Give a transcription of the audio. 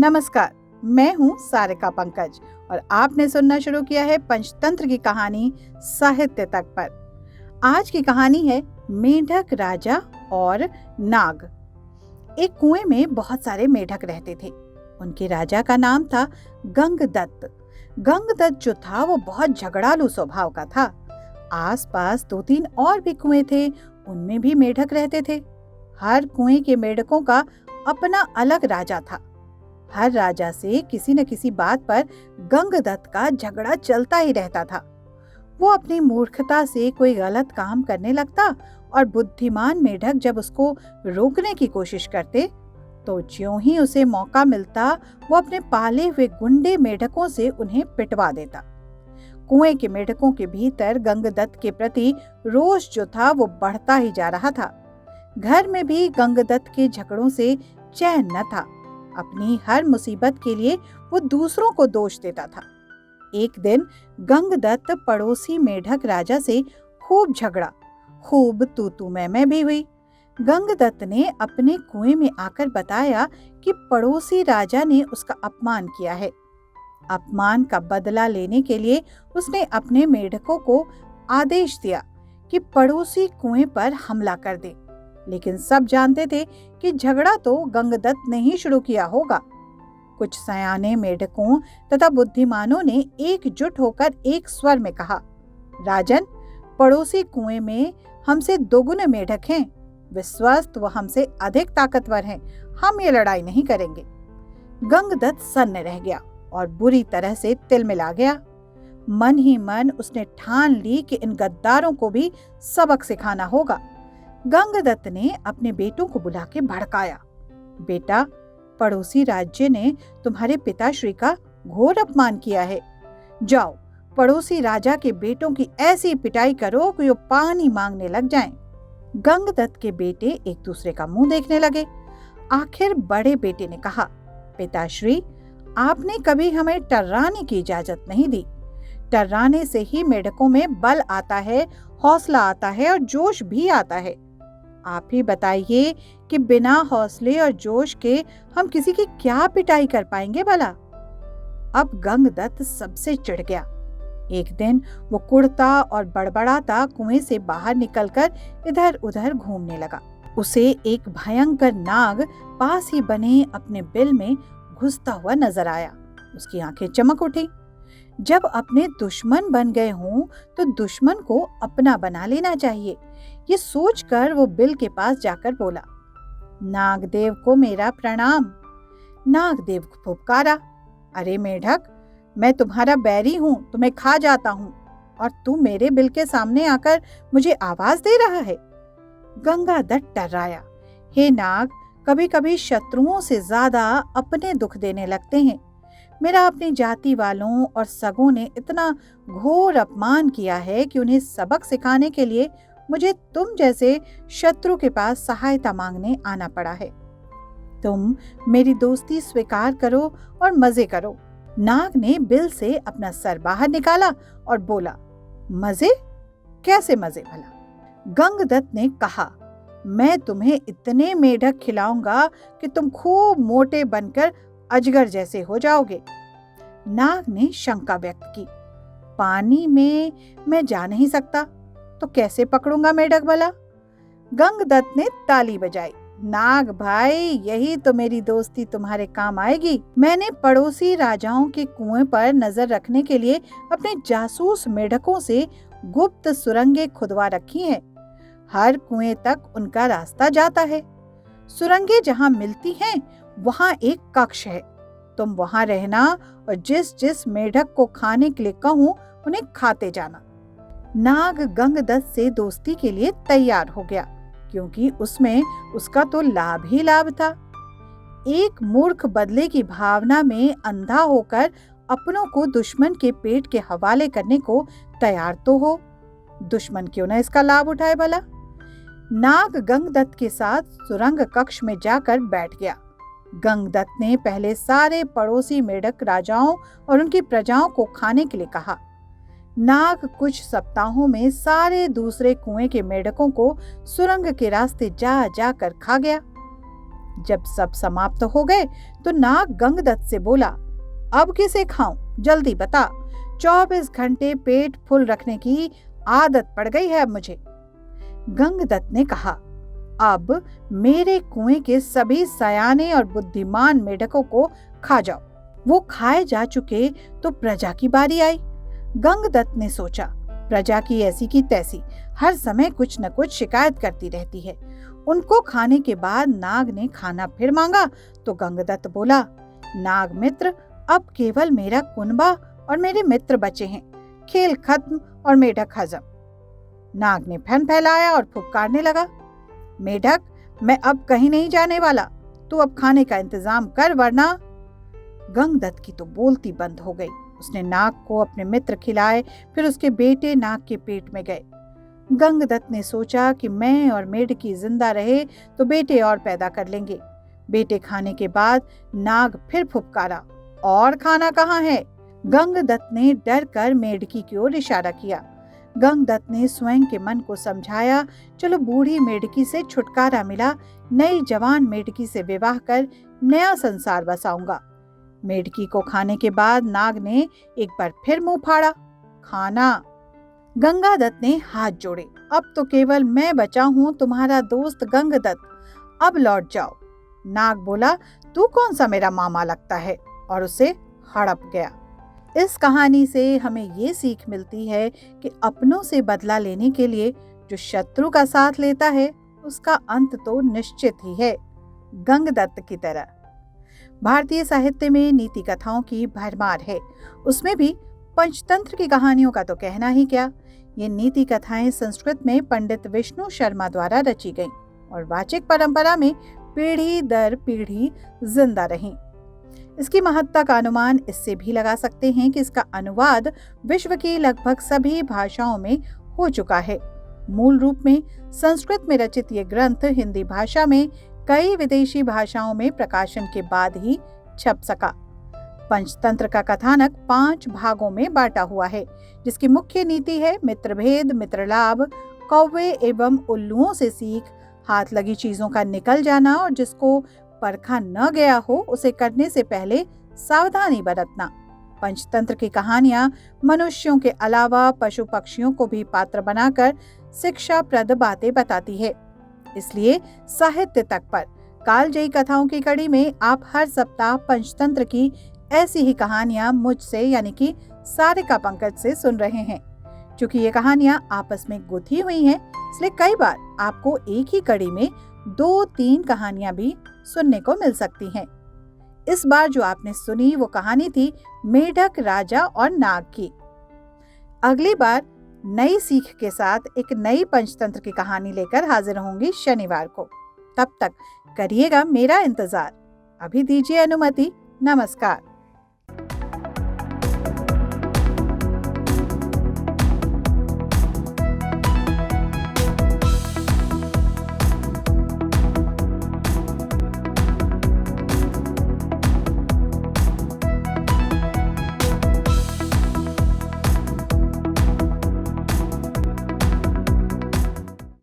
नमस्कार, मैं हूँ सारिका पंकज और आपने सुनना शुरू किया है पंचतंत्र की कहानी साहित्य तक पर। आज की कहानी है मेढक राजा और नाग। एक कुएं में बहुत सारे मेढक रहते थे। उनके राजा का नाम था गंगदत्त। गंगदत्त जो था वो बहुत झगड़ालू स्वभाव का था। आसपास 2-3 और भी कुएं थे, उनमें भी मेढक रहते थे। हर कुएं के मेढकों का अपना अलग राजा था। हर राजा से किसी न किसी बात पर गंगदत्त का झगड़ा चलता ही रहता था। वो अपनी मूर्खता से कोई गलत काम करने लगता और बुद्धिमान मेढक जब उसको रोकने की कोशिश करते तो ज्यों ही उसे मौका मिलता वो अपने पाले हुए गुंडे मेढकों से उन्हें पिटवा देता। कुएं के मेढकों के भीतर गंगदत्त के प्रति रोष जो था वो बढ़ता ही जा रहा था। घर में भी गंगदत्त के झगड़ों से चैन न था। अपनी हर मुसीबत के लिए वो दूसरों को दोष देता था। एक दिन गंगदत्त पड़ोसी मेढक राजा से खूब झगड़ा, खूब तू मैं भी हुई। गंगदत्त ने अपने कुएं में आकर बताया कि पड़ोसी राजा ने उसका अपमान किया है। अपमान का बदला लेने के लिए उसने अपने मेढकों को आदेश दिया कि पड़ोसी कुएं पर हमला कर दे। लेकिन सब जानते थे कि झगड़ा तो गंगदत्त ने ही शुरू किया होगा। कुछ सयाने मेढकों तथा बुद्धिमानों ने एकजुट होकर एक स्वर में कहा, राजन, पड़ोसी कुएं में हमसे दोगुने मेढक हैं। वे स्वस्थ व हमसे अधिक ताकतवर हैं। हम ये लड़ाई नहीं करेंगे। गंगदत्त सन्न रह गया और बुरी तरह से तिलमिला गया। मन ही मन उसने ठान ली कि इन गद्दारों को भी सबक सिखाना होगा। गंगदत्त ने अपने बेटों को बुला के भड़काया, बेटा, पड़ोसी राज्य ने तुम्हारे पिताश्री का घोर अपमान किया है। जाओ, पड़ोसी राजा के बेटों की ऐसी पिटाई करो कि वो पानी मांगने लग जाएं। गंगदत्त के बेटे एक दूसरे का मुंह देखने लगे। आखिर बड़े बेटे ने कहा, पिताश्री, आपने कभी हमें टर्राने की इजाजत नहीं दी। टर्राने से ही मेढकों में बल आता है, हौसला आता है और जोश भी आता है। आप ही बताइए कि बिना हौसले और जोश के हम किसी की क्या पिटाई कर पाएंगे भला। अब गंगदत्त सबसे चिढ़ गया। एक दिन वो कुड़ता और बड़बड़ाता कुएं से बाहर निकलकर इधर उधर घूमने लगा। उसे एक भयंकर नाग पास ही बने अपने बिल में घुसता हुआ नजर आया। उसकी आंखें चमक उठी। जब अपने दुश्मन बन गए हों तो दुश्मन को अपना बना लेना चाहिए, ये सोचकर वो बिल के पास जाकर बोला, नागदेव को मेरा प्रणाम। नागदेव को फुफकारा, अरे मेढक, मैं तुम्हारा बैरी हूँ, तुम्हें खा जाता हूँ और तू मेरे बिल के सामने आकर मुझे आवाज दे रहा है। गंगादत्त टर्राया, हे नाग, कभी कभी शत्रुओं से ज्यादा अपने दुख देने लगते हैं। मेरा अपनी जाति वालों और सगों ने इतना घोर अपमान किया है कि उन्हें सबक सिखाने के लिए मुझे तुम जैसे शत्रु के पास सहायता मांगने आना पड़ा है। तुम मेरी दोस्ती स्वीकार करो और मजे करो। नाग ने बिल से अपना सर बाहर निकाला और बोला, मजे? कैसे मजे भला? गंगदत्त ने कहा, मैं तुम्हें इतने मेढक खिलाऊंगा कि तुम खूब मोटे बनकर अजगर जैसे हो जाओगे। नाग ने शंका व्यक्त की, पानी में मैं जा नहीं सकता तो कैसे पकड़ूंगा मेढक भला? गंगदत्त ने ताली बजाई, नाग भाई, यही तो मेरी दोस्ती तुम्हारे काम आएगी। मैंने पड़ोसी राजाओं के कुएं पर नजर रखने के लिए अपने जासूस मेढकों से गुप्त सुरंगें खुदवा रखी हैं। हर कुएं तक उनका रास्ता जाता है। सुरंगें जहां मिलती हैं वहां एक कक्ष है। तुम वहां रहना और जिस जिस मेढक को खाने के लिए कहूं उन्हें खाते जाना। नाग गंगदत्त से दोस्ती के लिए तैयार हो गया, क्योंकि उसमें उसका तो लाभ ही लाभ था। एक मूर्ख बदले की भावना में अंधा होकर अपनों को दुश्मन के पेट के हवाले करने को तैयार तो हो। दुश्मन क्यों न इसका लाभ उठाए भला। नाग गंगदत्त के साथ सुरंग कक्ष में जाकर बैठ गया। गंगदत्त ने पहले सारे पड़ोसी मेढक राजाओं और उनकी प्रजाओं को खाने के लिए कहा। नाग कुछ सप्ताहों में सारे दूसरे कुएं के मेढकों को सुरंग के रास्ते जा जाकर खा गया। जब सब समाप्त हो गए तो नाग गंगदत्त से बोला, अब किसे खाऊं, जल्दी बता। 24 घंटे पेट फुल रखने की आदत पड़ गई है अब मुझे। गंगदत्त ने कहा, अब मेरे कुएं के सभी सयाने और बुद्धिमान मेढकों को खा जाओ। वो खाए जा चुके तो प्रजा की बारी आई। गंगदत्त ने सोचा, प्रजा की ऐसी की तैसी हर समय कुछ न कुछ शिकायत करती रहती है। उनको खाने के बाद नाग ने खाना फिर मांगा तो गंगदत्त बोला, नाग मित्र, अब केवल मेरा कुनबा और मेरे मित्र बचे हैं। खेल खत्म और मेढक हजम। नाग ने फन फैलाया और फुफकारने लगा, मेढक, मैं अब कहीं नहीं जाने वाला। तू अब खाने का इंतजाम कर, वरना। गंगदत्त की तो बोलती बंद हो गई। उसने नाग को अपने मित्र खिलाए, फिर उसके बेटे नाग के पेट में गए। गंगदत्त ने सोचा कि मैं और मेढकी जिंदा रहे तो बेटे और पैदा कर लेंगे। बेटे खाने के बाद नाग फिर फुफकारा, और खाना कहाँ है? गंगदत्त ने डर कर मेढकी की ओर इशारा किया। गंगदत्त ने स्वयं के मन को समझाया, चलो बूढ़ी मेढकी से छुटकारा मिला, नई जवान मेढकी से विवाह कर नया संसार बसाऊंगा। मेढकी को खाने के बाद नाग ने एक बार फिर मुंह फाड़ा, खाना। गंगादत्त ने हाथ जोड़े, अब तो केवल मैं बचा हूँ, तुम्हारा दोस्त गंगदत्त, अब लौट जाओ। नाग बोला, तू कौन सा मेरा मामा लगता है, और उसे हड़प गया। इस कहानी से हमें ये सीख मिलती है कि अपनों से बदला लेने के लिए जो शत्रु का साथ लेता है उसका अंत तो निश्चित ही है, गंगदत्त की तरह। भारतीय साहित्य में नीति कथाओं की भरमार है, उसमें भी पंचतंत्र की कहानियों का तो कहना ही क्या। ये नीति कथाएं संस्कृत में पंडित विष्णु शर्मा द्वारा रची गईं और वाचिक परंपरा में पीढ़ी दर पीढ़ी जिंदा रहीं। इसकी महत्ता का अनुमान इससे भी लगा सकते हैं कि इसका अनुवाद विश्व की लगभग सभी भाषाओं में हो चुका है। मूल रूप में संस्कृत में रचित ये ग्रंथ हिंदी भाषा में कई विदेशी भाषाओं में प्रकाशन के बाद ही छप सका। पंचतंत्र का कथानक 5 भागों में बांटा हुआ है, जिसकी मुख्य नीति है मित्रभेद, मित्रलाभ, कौवे एवं उल्लुओं से सीख, हाथ लगी चीजों का निकल जाना और जिसको परखा न गया हो उसे करने से पहले सावधानी बरतना। पंचतंत्र की कहानियां मनुष्यों के अलावा पशु पक्षियों को भी पात्र बनाकर शिक्षाप्रद बातें बताती है। इसलिए साहित्य तक पर कालजयी कथाओं की कड़ी में आप हर सप्ताह पंचतंत्र की ऐसी ही कहानियां मुझसे यानी कि सारिका पंकज से सुन रहे हैं। क्योंकि ये कहानियां आपस में गुथी हुई हैं, इसलिए कई बार आपको एक ही कड़ी में 2-3 कहानियां भी सुनने को मिल सकती हैं। इस बार जो आपने सुनी वो कहानी थी मेढक, राजा और नाग की। अगली बार नई सीख के साथ एक नई पंचतंत्र की कहानी लेकर हाजिर होंगी शनिवार को। तब तक करिएगा मेरा इंतजार। अभी दीजिए अनुमति। नमस्कार।